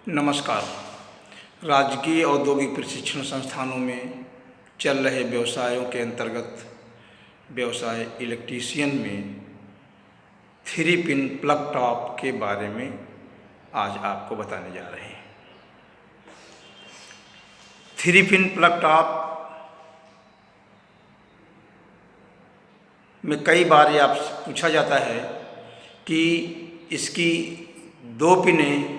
नमस्कार। राजकीय औद्योगिक प्रशिक्षण संस्थानों में चल रहे व्यवसायों के अंतर्गत व्यवसाय इलेक्ट्रीशियन में 3 पिन प्लग टॉप के बारे में आज आपको बताने जा रहे हैं। 3 पिन प्लग टॉप में कई बार ये आपसे पूछा जाता है कि इसकी 2 पिनें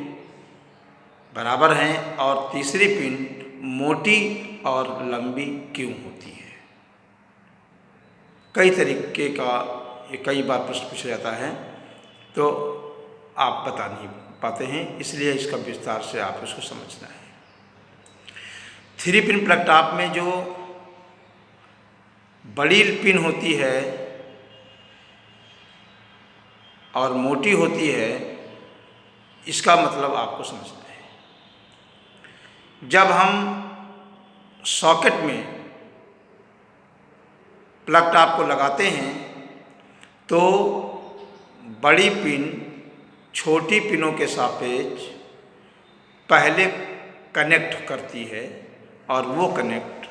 बराबर हैं और तीसरी पिन मोटी और लंबी क्यों होती है। कई तरीके का ये कई बार प्रश्न पूछा जाता है तो आप बता नहीं पाते हैं, इसलिए इसका विस्तार से आप इसको समझना है। 3 पिन प्लग टॉप में जो बड़ी पिन होती है और मोटी होती है, इसका मतलब आपको समझना है। जब हम सॉकेट में प्लग टॉप को लगाते हैं तो बड़ी पिन छोटी पिनों के सापेक्ष पहले कनेक्ट करती है और वो कनेक्ट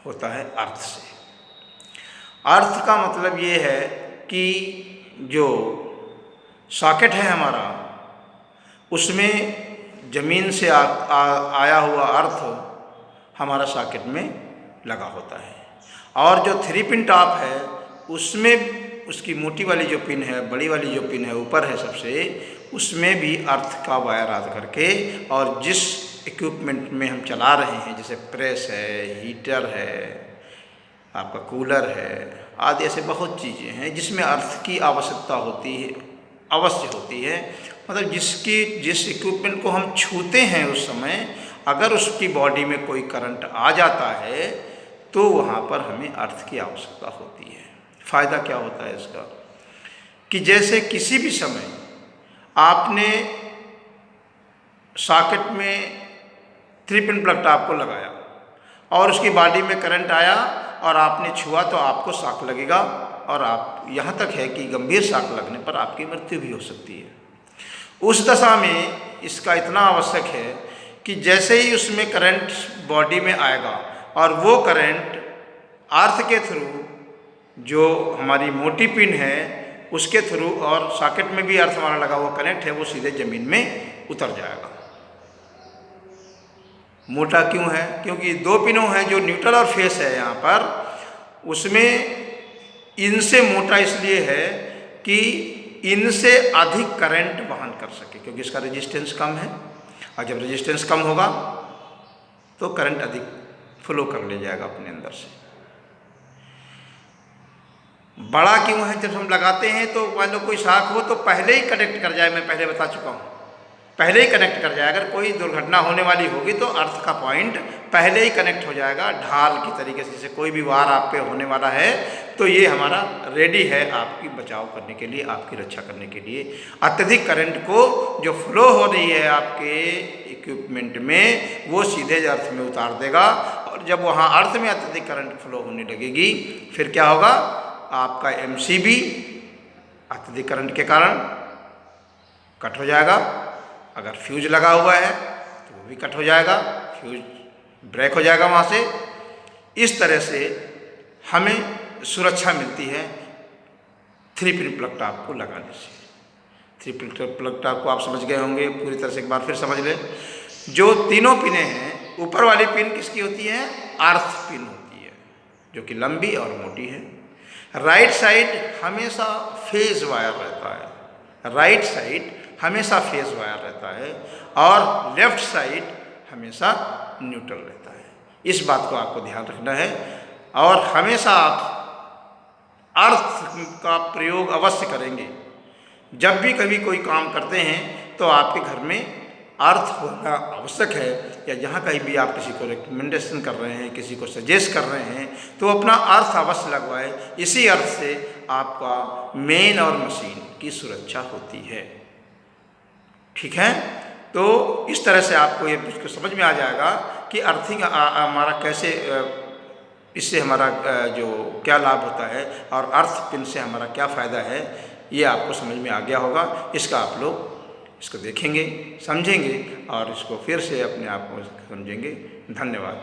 होता है अर्थ से। अर्थ का मतलब ये है कि जो सॉकेट है हमारा, उसमें ज़मीन से आया हुआ अर्थ हमारा सॉकेट में लगा होता है, और जो 3 पिन टॉप है उसमें उसकी मोटी वाली जो पिन है, बड़ी वाली जो पिन है ऊपर है सबसे, उसमें भी अर्थ का वायर आद करके, और जिस इक्विपमेंट में हम चला रहे हैं जैसे प्रेस है, हीटर है, आपका कूलर है आदि, ऐसे बहुत चीज़ें हैं जिसमें अर्थ की आवश्यकता होती है, अवश्य होती है। मतलब जिस इक्विपमेंट को हम छूते हैं उस समय अगर उसकी बॉडी में कोई करंट आ जाता है तो वहाँ पर हमें अर्थ की आवश्यकता होती है। फ़ायदा क्या होता है इसका कि जैसे किसी भी समय आपने सॉकेट में 3 पिन प्लग टॉप को लगाया और उसकी बॉडी में करंट आया और आपने छुआ तो आपको शॉक लगेगा, और आप यहाँ तक है कि गंभीर शॉक लगने पर आपकी मृत्यु भी हो सकती है। उस दशा में इसका इतना आवश्यक है कि जैसे ही उसमें करंट बॉडी में आएगा और वो करंट अर्थ के थ्रू, जो हमारी मोटी पिन है उसके थ्रू, और सॉकेट में भी अर्थ हमारा लगा हुआ कनेक्ट है, वो सीधे ज़मीन में उतर जाएगा। मोटा क्यों है? क्योंकि 2 पिनों हैं जो न्यूट्रल और फेस है यहाँ पर, उसमें इनसे मोटा इसलिए है कि इनसे अधिक करंट वहन कर सके, क्योंकि इसका रेजिस्टेंस कम है, और जब रेजिस्टेंस कम होगा तो करंट अधिक फ्लो कर ले जाएगा अपने अंदर से। बड़ा क्यों है? जब हम लगाते हैं तो मान लो कोई शाख हो तो पहले ही कनेक्ट कर जाए, मैं पहले बता चुका हूँ, पहले ही कनेक्ट कर जाए। अगर कोई दुर्घटना होने वाली होगी तो अर्थ का पॉइंट पहले ही कनेक्ट हो जाएगा, ढाल की तरीके से। जैसे कोई भी वार आप पे होने वाला है तो ये हमारा रेडी है आपकी बचाव करने के लिए, आपकी रक्षा करने के लिए। अत्यधिक करंट को जो फ्लो हो रही है आपके इक्विपमेंट में, वो सीधे अर्थ में उतार देगा, और जब वहाँ अर्थ में अत्यधिक करंट फ्लो होने लगेगी फिर क्या होगा, आपका MCB अत्यधिक करंट के कारण कट हो जाएगा। अगर फ्यूज लगा हुआ है तो वो भी कट हो जाएगा, फ्यूज ब्रेक हो जाएगा वहाँ से। इस तरह से हमें सुरक्षा मिलती है 3 पिन प्लग टॉप को लगाने से। 3 पिन प्लग टॉप को आप समझ गए होंगे, पूरी तरह से एक बार फिर समझ लें। जो तीनों पिनें हैं, ऊपर वाली पिन किसकी होती है? अर्थ पिन होती है, जो कि लंबी और मोटी है। राइट साइड हमेशा फेज वायर रहता है, राइट साइड हमेशा फेज वायर रहता है, और लेफ्ट साइड हमेशा न्यूट्रल रहता है। इस बात को आपको ध्यान रखना है, और हमेशा आप अर्थ का प्रयोग अवश्य करेंगे। जब भी कभी कोई काम करते हैं तो आपके घर में अर्थ होना आवश्यक है, या जहाँ कहीं भी आप किसी को रिकमेंडेशन कर रहे हैं, किसी को सजेस्ट कर रहे हैं, तो अपना अर्थ अवश्य लगवाएं। इसी अर्थ से आपका मेन और मशीन की सुरक्षा होती है। ठीक है, तो इस तरह से आपको ये समझ में आ जाएगा कि अर्थिंग हमारा कैसे, इससे हमारा जो क्या लाभ होता है, और अर्थ पिन से हमारा क्या फ़ायदा है, ये आपको समझ में आ गया होगा। इसका आप लोग इसको देखेंगे, समझेंगे और इसको फिर से अपने आप को समझेंगे। धन्यवाद।